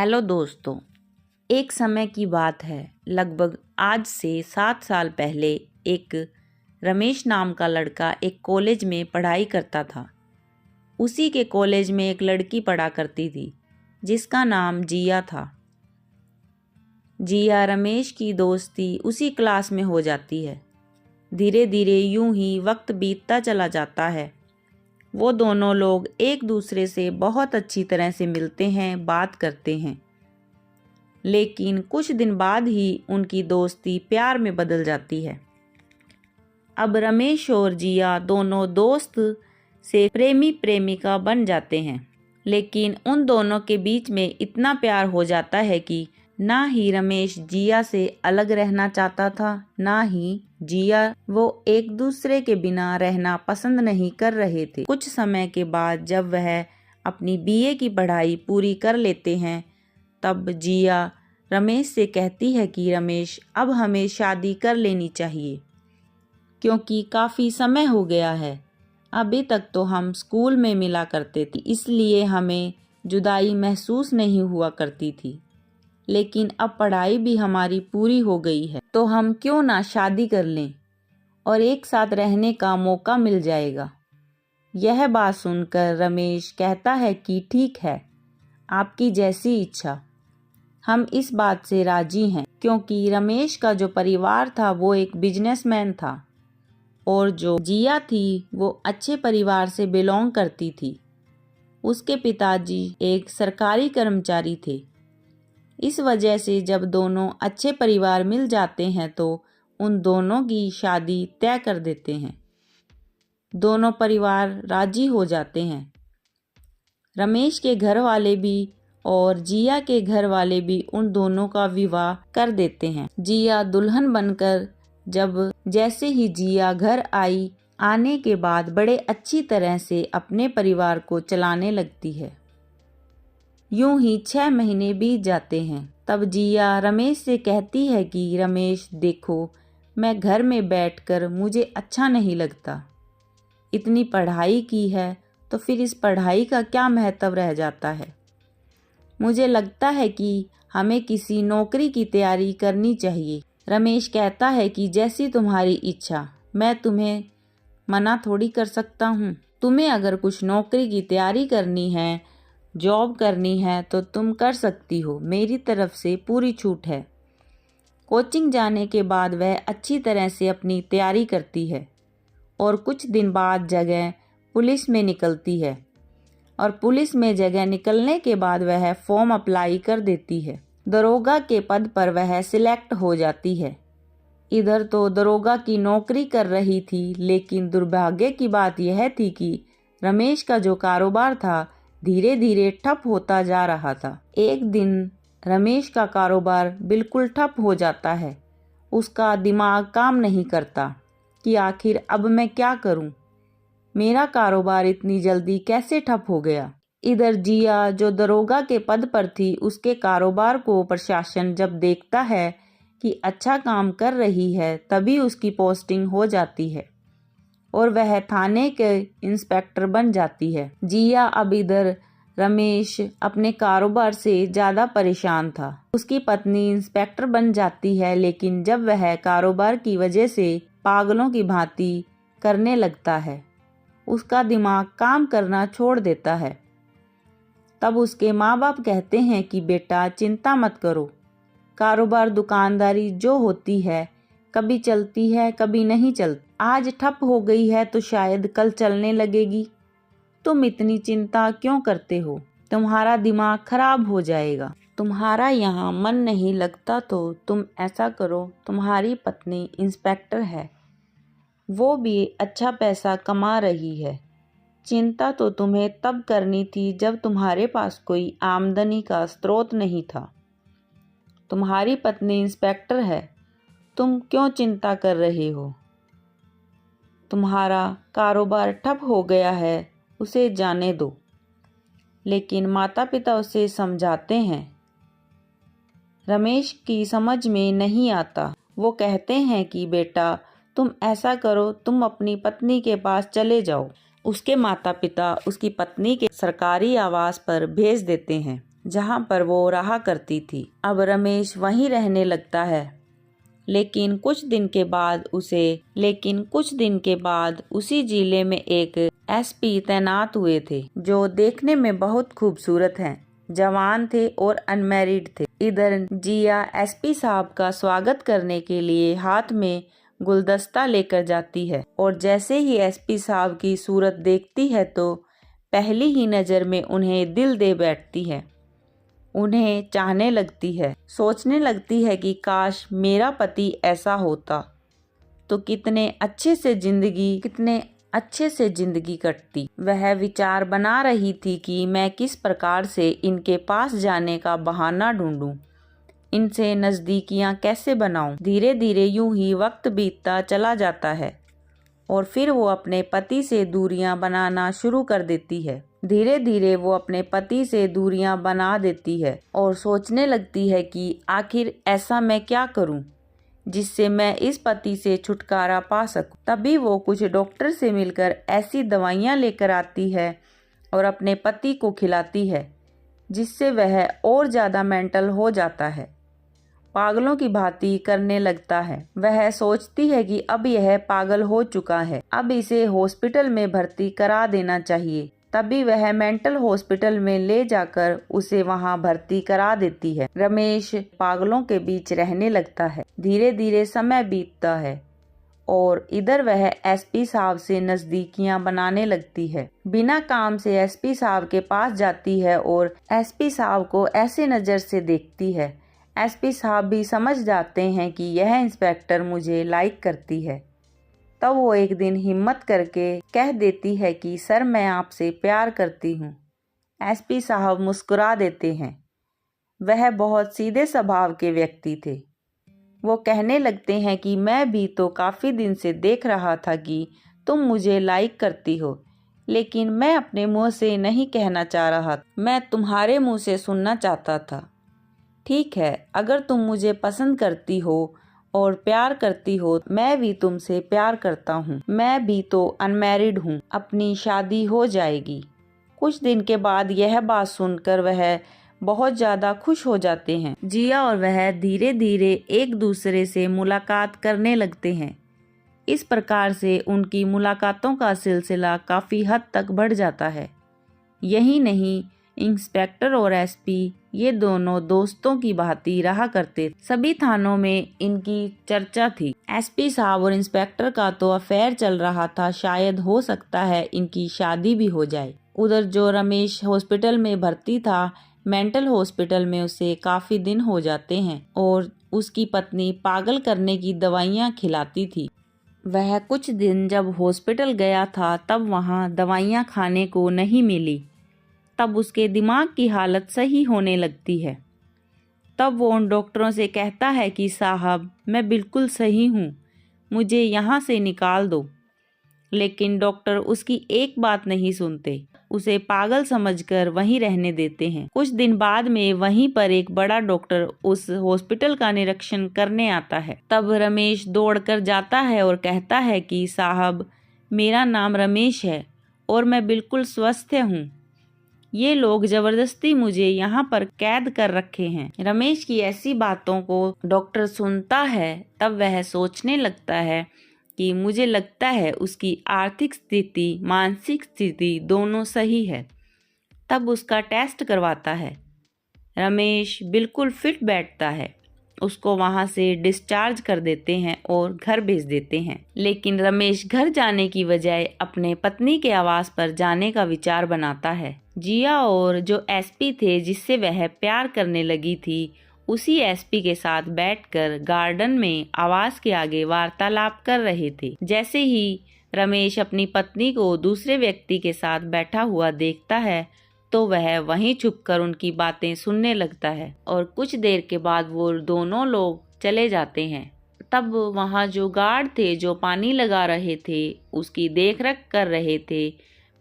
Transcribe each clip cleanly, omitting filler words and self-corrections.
Hello दोस्तों, एक समय की बात है। लगभग आज से 7 साल पहले एक रमेश नाम का लड़का एक कॉलेज में पढ़ाई करता था। उसी के कॉलेज में एक लड़की पढ़ा करती थी जिसका नाम जिया था। जिया रमेश की दोस्ती उसी क्लास में हो जाती है। धीरे धीरे यूं ही वक्त बीतता चला जाता है। वो दोनों लोग एक दूसरे से बहुत अच्छी तरह से मिलते हैं, बात करते हैं। लेकिन कुछ दिन बाद ही उनकी दोस्ती प्यार में बदल जाती है। अब रमेश और जिया दोनों दोस्त से प्रेमी प्रेमिका बन जाते हैं। लेकिन उन दोनों के बीच में इतना प्यार हो जाता है कि ना ही रमेश जिया से अलग रहना चाहता था, ना ही जिया वो एक दूसरे के बिना रहना पसंद नहीं कर रहे थे। कुछ समय के बाद जब वह अपनी बीए की पढ़ाई पूरी कर लेते हैं, तब जिया रमेश से कहती है कि रमेश, अब हमें शादी कर लेनी चाहिए क्योंकि काफ़ी समय हो गया है। अभी तक तो हम स्कूल में मिला करते थे, इसलिए हमें जुदाई महसूस नहीं हुआ करती थी। लेकिन अब पढ़ाई भी हमारी पूरी हो गई है, तो हम क्यों ना शादी कर लें और एक साथ रहने का मौका मिल जाएगा। यह बात सुनकर रमेश कहता है कि ठीक है, आपकी जैसी इच्छा। हम इस बात से राजी हैं क्योंकि रमेश का जो परिवार था वो एक बिजनेसमैन था और जो जिया थी वो अच्छे परिवार से बिलोंग करती थी। उसके पिताजी एक सरकारी कर्मचारी थे। इस वजह से जब दोनों अच्छे परिवार मिल जाते हैं तो उन दोनों की शादी तय कर देते हैं। दोनों परिवार राजी हो जाते हैं। रमेश के घर वाले भी और जिया के घर वाले भी उन दोनों का विवाह कर देते हैं। जिया दुल्हन बनकर जैसे ही जिया घर आने के बाद बड़े अच्छी तरह से अपने परिवार को चलाने लगती है। यूं ही 6 महीने बीत जाते हैं। तब जिया रमेश से कहती है कि रमेश देखो, मैं घर में बैठकर मुझे अच्छा नहीं लगता। इतनी पढ़ाई की है तो फिर इस पढ़ाई का क्या महत्व रह जाता है। मुझे लगता है कि हमें किसी नौकरी की तैयारी करनी चाहिए। रमेश कहता है कि जैसी तुम्हारी इच्छा, मैं तुम्हें मना थोड़ी कर सकता हूँ। तुम्हें अगर कुछ नौकरी की तैयारी करनी है, जॉब करनी है तो तुम कर सकती हो, मेरी तरफ से पूरी छूट है। कोचिंग जाने के बाद वह अच्छी तरह से अपनी तैयारी करती है और कुछ दिन बाद जगह पुलिस में निकलती है और पुलिस में जगह निकलने के बाद वह फॉर्म अप्लाई कर देती है। दरोगा के पद पर वह सिलेक्ट हो जाती है। इधर तो दरोगा की नौकरी कर रही थी, लेकिन दुर्भाग्य की बात यह थी कि रमेश का जो कारोबार था धीरे धीरे ठप होता जा रहा था। एक दिन रमेश का कारोबार बिल्कुल ठप हो जाता है। उसका दिमाग काम नहीं करता कि आखिर अब मैं क्या करूं, मेरा कारोबार इतनी जल्दी कैसे ठप हो गया। इधर जिया जो दरोगा के पद पर थी, उसके कारोबार को प्रशासन जब देखता है कि अच्छा काम कर रही है, तभी उसकी पोस्टिंग हो जाती है और वह थाने के इंस्पेक्टर बन जाती है। जिया अब इधर रमेश अपने कारोबार से ज़्यादा परेशान था। उसकी पत्नी इंस्पेक्टर बन जाती है, लेकिन जब वह कारोबार की वजह से पागलों की भांति करने लगता है, उसका दिमाग काम करना छोड़ देता है। तब उसके माँ बाप कहते हैं कि बेटा चिंता मत करो, कारोबार दुकानदारी जो होती है कभी चलती है कभी नहीं चलती। आज ठप हो गई है तो शायद कल चलने लगेगी। तुम इतनी चिंता क्यों करते हो, तुम्हारा दिमाग खराब हो जाएगा। तुम्हारा यहाँ मन नहीं लगता तो तुम ऐसा करो, तुम्हारी पत्नी इंस्पेक्टर है, वो भी अच्छा पैसा कमा रही है। चिंता तो तुम्हें तब करनी थी जब तुम्हारे पास कोई आमदनी का स्रोत नहीं था। तुम्हारी पत्नी इंस्पेक्टर है, तुम क्यों चिंता कर रहे हो। तुम्हारा कारोबार ठप हो गया है, उसे जाने दो। लेकिन माता पिता उसे समझाते हैं। रमेश की समझ में नहीं आता। वो कहते हैं कि बेटा तुम ऐसा करो, तुम अपनी पत्नी के पास चले जाओ। उसके माता पिता उसकी पत्नी के सरकारी आवास पर भेज देते हैं। जहाँ पर वो रहा करती थी। अब रमेश वहीं रहने लगता है, लेकिन कुछ दिन के बाद उसी जिले में एक एसपी तैनात हुए थे, जो देखने में बहुत खूबसूरत हैं, जवान थे और अनमैरिड थे। इधर जिया एसपी साहब का स्वागत करने के लिए हाथ में गुलदस्ता लेकर जाती है, और जैसे ही एसपी साहब की सूरत देखती है तो पहली ही नज़र में उन्हें दिल दे बैठती है, उन्हें चाहने लगती है, सोचने लगती है कि काश मेरा पति ऐसा होता तो कितने अच्छे से जिंदगी कटती। वह विचार बना रही थी कि मैं किस प्रकार से इनके पास जाने का बहाना ढूंढूं, इनसे नज़दीकियां कैसे बनाऊं। धीरे धीरे यूं ही वक्त बीतता चला जाता है और फिर वो अपने पति से दूरियां बनाना शुरू कर देती है। धीरे धीरे वो अपने पति से दूरियां बना देती है और सोचने लगती है कि आखिर ऐसा मैं क्या करूं जिससे मैं इस पति से छुटकारा पा सकूं। तभी वो कुछ डॉक्टर से मिलकर ऐसी दवाइयां लेकर आती है और अपने पति को खिलाती है, जिससे वह और ज़्यादा मेंटल हो जाता है, पागलों की भांति करने लगता है। वह सोचती है कि अब यह पागल हो चुका है, अब इसे हॉस्पिटल में भर्ती करा देना चाहिए। तभी वह मेंटल हॉस्पिटल में ले जाकर उसे वहां भर्ती करा देती है। रमेश पागलों के बीच रहने लगता है। धीरे धीरे समय बीतता है और इधर वह एसपी साहब से नजदीकियां बनाने लगती है। बिना काम से एसपी साहब के पास जाती है और एसपी साहब को ऐसे नज़र से देखती है। एसपी साहब भी समझ जाते हैं कि यह इंस्पेक्टर मुझे लाइक करती है। तब वो एक दिन हिम्मत करके कह देती है कि सर, मैं आपसे प्यार करती हूँ। एसपी साहब मुस्कुरा देते हैं। वह बहुत सीधे स्वभाव के व्यक्ति थे। वो कहने लगते हैं कि मैं भी तो काफ़ी दिन से देख रहा था कि तुम मुझे लाइक करती हो, लेकिन मैं अपने मुंह से नहीं कहना चाह रहा, मैं तुम्हारे मुंह से सुनना चाहता था। ठीक है, अगर तुम मुझे पसंद करती हो और प्यार करती हो, मैं भी तुमसे प्यार करता हूँ। मैं भी तो अनमैरिड हूँ, अपनी शादी हो जाएगी। कुछ दिन के बाद यह बात सुनकर वह बहुत ज़्यादा खुश हो जाते हैं। जिया और वह धीरे धीरे एक दूसरे से मुलाकात करने लगते हैं। इस प्रकार से उनकी मुलाकातों का सिलसिला काफ़ी हद तक बढ़ जाता है। यही नहीं, इंस्पेक्टर और एसपी ये दोनों दोस्तों की भांति रहा करते। सभी थानों में इनकी चर्चा थी। एसपी साहब और इंस्पेक्टर का तो अफेयर चल रहा था, शायद हो सकता है इनकी शादी भी हो जाए। उधर जो रमेश हॉस्पिटल में भर्ती था, मेंटल हॉस्पिटल में उसे काफी दिन हो जाते हैं और उसकी पत्नी पागल करने की दवाइयाँ खिलाती थी। वह कुछ दिन जब हॉस्पिटल गया था तब वहाँ दवाइयाँ खाने को नहीं मिली। तब उसके दिमाग की हालत सही होने लगती है। तब वो उन डॉक्टरों से कहता है कि साहब, मैं बिल्कुल सही हूँ, मुझे यहाँ से निकाल दो। लेकिन डॉक्टर उसकी एक बात नहीं सुनते, उसे पागल समझकर वहीं रहने देते हैं। कुछ दिन बाद में वहीं पर एक बड़ा डॉक्टर उस हॉस्पिटल का निरीक्षण करने आता है। तब रमेश दौड़कर जाता है और कहता है कि साहब, मेरा नाम रमेश है और मैं बिल्कुल स्वस्थ हूँ। ये लोग जबरदस्ती मुझे यहाँ पर कैद कर रखे हैं। रमेश की ऐसी बातों को डॉक्टर सुनता है। तब वह सोचने लगता है कि मुझे लगता है उसकी आर्थिक स्थिति, मानसिक स्थिति दोनों सही है। तब उसका टेस्ट करवाता है। रमेश बिल्कुल फिट बैठता है। उसको वहां से डिस्चार्ज कर देते हैं और घर भेज देते हैं। लेकिन रमेश घर जाने की बजाय अपने पत्नी के आवास पर जाने का विचार बनाता है। जिया और जो एसपी थे जिससे वह प्यार करने लगी थी, उसी एसपी के साथ बैठकर गार्डन में आवास के आगे वार्तालाप कर रहे थे। जैसे ही रमेश अपनी पत्नी को दूसरे व्यक्ति के साथ बैठा हुआ देखता है तो वह वहीं छुपकर उनकी बातें सुनने लगता है और कुछ देर के बाद वो दोनों लोग चले जाते हैं। तब वहाँ जो गार्ड थे जो पानी लगा रहे थे, उसकी देखरेख कर रहे थे,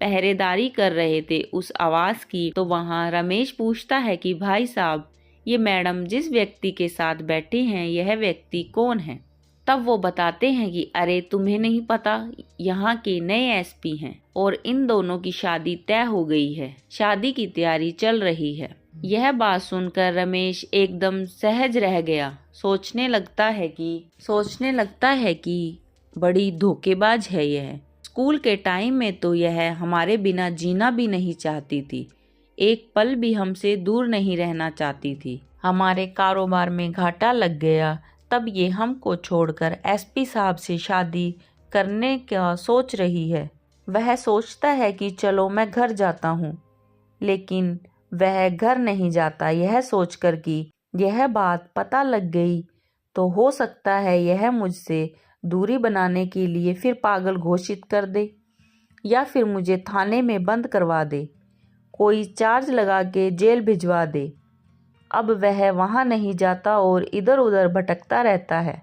पहरेदारी कर रहे थे उस आवास की, तो वहाँ रमेश पूछता है कि भाई साहब, ये मैडम जिस व्यक्ति के साथ बैठे हैं यह व्यक्ति कौन है? तब वो बताते हैं कि अरे तुम्हें नहीं पता, यहाँ के नए एसपी हैं और इन दोनों की शादी तय हो गई है, शादी की तैयारी चल रही है। यह बात सुनकर रमेश एकदम सहज रह गया। सोचने लगता है कि बड़ी धोखेबाज है यह। स्कूल के टाइम में तो यह हमारे बिना जीना भी नहीं चाहती थी, एक पल भी हमसे दूर नहीं रहना चाहती थी। हमारे कारोबार में घाटा लग गया, तब ये हमको छोड़कर एसपी साहब से शादी करने का सोच रही है। वह सोचता है कि चलो मैं घर जाता हूँ, लेकिन वह घर नहीं जाता। यह सोचकर कि यह बात पता लग गई तो हो सकता है यह मुझसे दूरी बनाने के लिए फिर पागल घोषित कर दे या फिर मुझे थाने में बंद करवा दे, कोई चार्ज लगा के जेल भिजवा दे। अब वह वहाँ नहीं जाता और इधर उधर भटकता रहता है।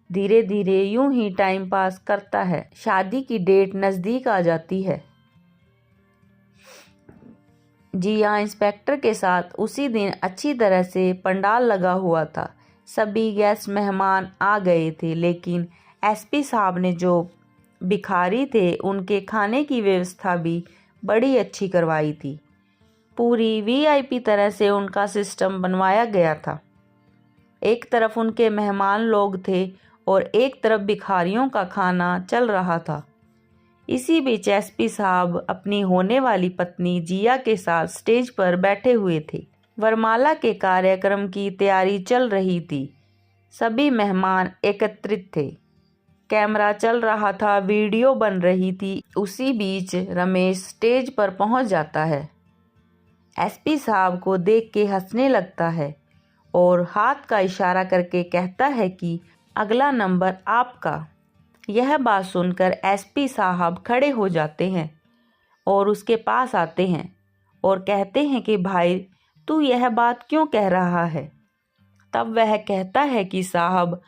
धीरे धीरे यूं ही टाइम पास करता है। शादी की डेट नज़दीक आ जाती है। जिया इंस्पेक्टर के साथ उसी दिन अच्छी तरह से पंडाल लगा हुआ था। सभी गेस्ट मेहमान आ गए थे, लेकिन एसपी साहब ने जो भिखारी थे उनके खाने की व्यवस्था भी बड़ी अच्छी करवाई थी। पूरी वीआईपी तरह से उनका सिस्टम बनवाया गया था। एक तरफ उनके मेहमान लोग थे और एक तरफ भिखारियों का खाना चल रहा था। इसी बीच एसपी साहब अपनी होने वाली पत्नी जिया के साथ स्टेज पर बैठे हुए थे। वरमाला के कार्यक्रम की तैयारी चल रही थी। सभी मेहमान एकत्रित थे। कैमरा चल रहा था, वीडियो बन रही थी। उसी बीच रमेश स्टेज पर पहुंच जाता है। एसपी साहब को देख के हंसने लगता है और हाथ का इशारा करके कहता है कि अगला नंबर आपका। यह बात सुनकर एसपी साहब खड़े हो जाते हैं और उसके पास आते हैं और कहते हैं कि भाई तू यह बात क्यों कह रहा है। तब वह कहता है कि साहब,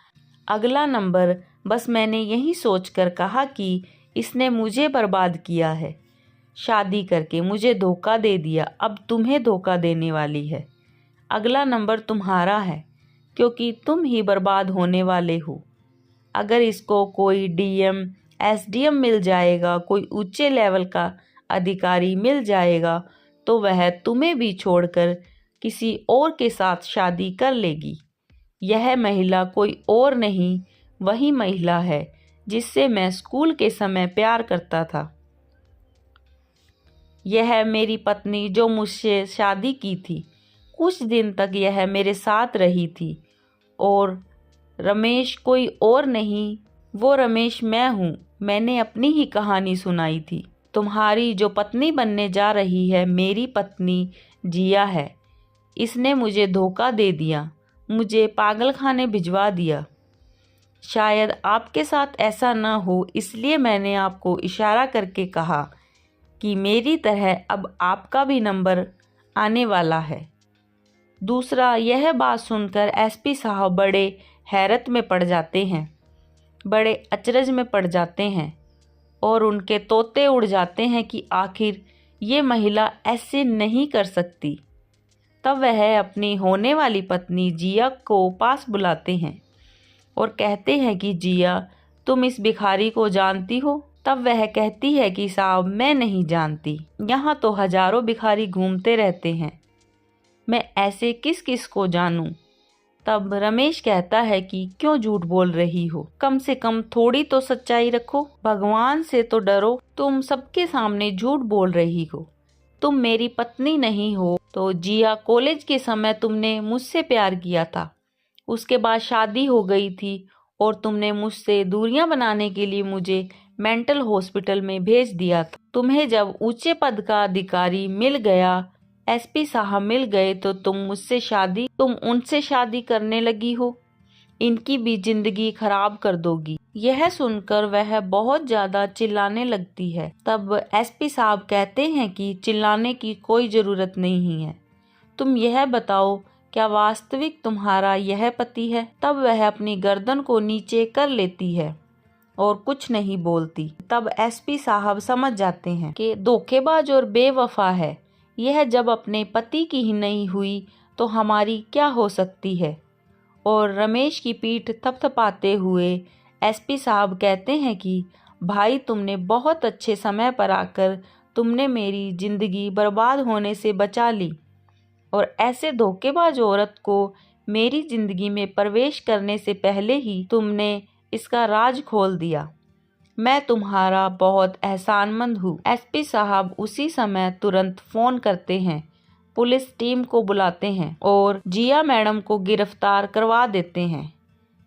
अगला नंबर बस मैंने यही सोचकर कहा कि इसने मुझे बर्बाद किया है, शादी करके मुझे धोखा दे दिया, अब तुम्हें धोखा देने वाली है। अगला नंबर तुम्हारा है क्योंकि तुम ही बर्बाद होने वाले हो। अगर इसको कोई डीएम एसडीएम मिल जाएगा, कोई ऊंचे लेवल का अधिकारी मिल जाएगा, तो वह तुम्हें भी छोड़कर किसी और के साथ शादी कर लेगी। यह महिला कोई और नहीं, वही महिला है जिससे मैं स्कूल के समय प्यार करता था। यह मेरी पत्नी जो मुझसे शादी की थी। कुछ दिन तक यह मेरे साथ रही थी और रमेश कोई और नहीं, वो रमेश मैं हूँ। मैंने अपनी ही कहानी सुनाई थी। तुम्हारी जो पत्नी बनने जा रही है मेरी पत्नी जिया है। इसने मुझे धोखा दे दिया, मुझे पागलखाने भिजवा दिया। शायद आपके साथ ऐसा न हो, इसलिए मैंने आपको इशारा करके कहा कि मेरी तरह अब आपका भी नंबर आने वाला है। दूसरा, यह बात सुनकर एसपी साहब बड़े हैरत में पड़ जाते हैं, बड़े अचरज में पड़ जाते हैं और उनके तोते उड़ जाते हैं कि आखिर ये महिला ऐसे नहीं कर सकती। तब वह अपनी होने वाली पत्नी जिया को पास बुलाते हैं और कहते हैं कि जिया, तुम इस भिखारी को जानती हो? तब वह कहती है कि साहब, मैं नहीं जानती, यहाँ तो हजारों भिखारी घूमते रहते हैं, मैं ऐसे किस किस को जानूं। तब रमेश कहता है कि क्यों झूठ बोल रही हो, कम से कम थोड़ी तो सच्चाई रखो, भगवान से तो डरो। तुम सबके सामने झूठ बोल रही हो, तुम मेरी पत्नी नहीं हो। तो जिया, कॉलेज के समय तुमने मुझसे प्यार किया था, उसके बाद शादी हो गई थी और तुमने मुझसे दूरियां बनाने के लिए मुझे मेंटल हॉस्पिटल में भेज दिया था। तुम्हें जब ऊंचे पद का अधिकारी मिल गया, एसपी साहब मिल गए, तो तुम उनसे शादी करने लगी हो। इनकी भी जिंदगी खराब कर दोगी। यह सुनकर वह बहुत ज्यादा चिल्लाने लगती है। तब एसपी साहब कहते हैं कि चिल्लाने की कोई जरूरत नहीं है, तुम यह बताओ क्या वास्तविक तुम्हारा यह पति है? तब वह अपनी गर्दन को नीचे कर लेती है और कुछ नहीं बोलती। तब एसपी साहब समझ जाते हैं कि धोखेबाज और बेवफा है यह, जब अपने पति की ही नहीं हुई तो हमारी क्या हो सकती है। और रमेश की पीठ थपथपाते हुए एसपी साहब कहते हैं कि भाई, तुमने बहुत अच्छे समय पर आकर तुमने मेरी जिंदगी बर्बाद होने से बचा ली और ऐसे धोखेबाज औरत को मेरी जिंदगी में प्रवेश करने से पहले ही तुमने इसका राज खोल दिया। मैं तुम्हारा बहुत एहसानमंद हूँ। एसपी साहब उसी समय तुरंत फ़ोन करते हैं, पुलिस टीम को बुलाते हैं और जिया मैडम को गिरफ्तार करवा देते हैं।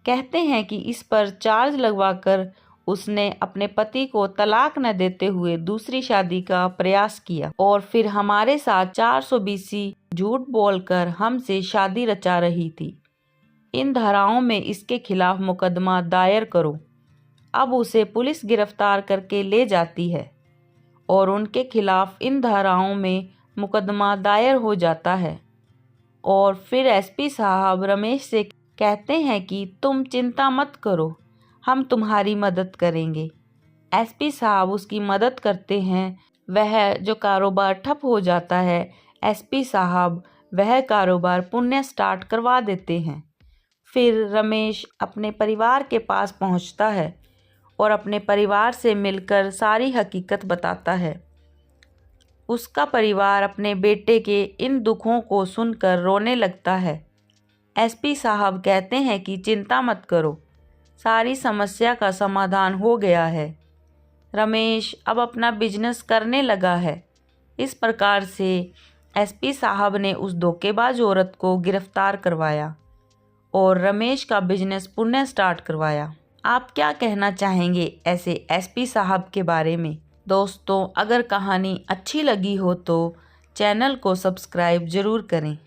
कहते हैं कि इस पर चार्ज लगवाकर उसने अपने पति को तलाक न देते हुए दूसरी शादी का प्रयास किया और फिर हमारे साथ 420 झूठ बोलकर हमसे शादी रचा रही थी। इन धाराओं में इसके खिलाफ मुकदमा दायर करो। अब उसे पुलिस गिरफ्तार करके ले जाती है और उनके खिलाफ इन धाराओं में मुकदमा दायर हो जाता है। और फिर एसपी साहब रमेश से कहते हैं कि तुम चिंता मत करो, हम तुम्हारी मदद करेंगे। एसपी साहब उसकी मदद करते हैं। वह जो कारोबार ठप हो जाता है, एसपी साहब वह कारोबार पुनः स्टार्ट करवा देते हैं। फिर रमेश अपने परिवार के पास पहुंचता है और अपने परिवार से मिलकर सारी हकीकत बताता है। उसका परिवार अपने बेटे के इन दुखों को सुनकर रोने लगता है। एसपी साहब कहते हैं कि चिंता मत करो, सारी समस्या का समाधान हो गया है। रमेश अब अपना बिजनेस करने लगा है। इस प्रकार से एसपी साहब ने उस धोखेबाज औरत को गिरफ्तार करवाया और रमेश का बिजनेस पुनः स्टार्ट करवाया। आप क्या कहना चाहेंगे ऐसे एसपी साहब के बारे में? दोस्तों, अगर कहानी अच्छी लगी हो तो चैनल को सब्सक्राइब ज़रूर करें।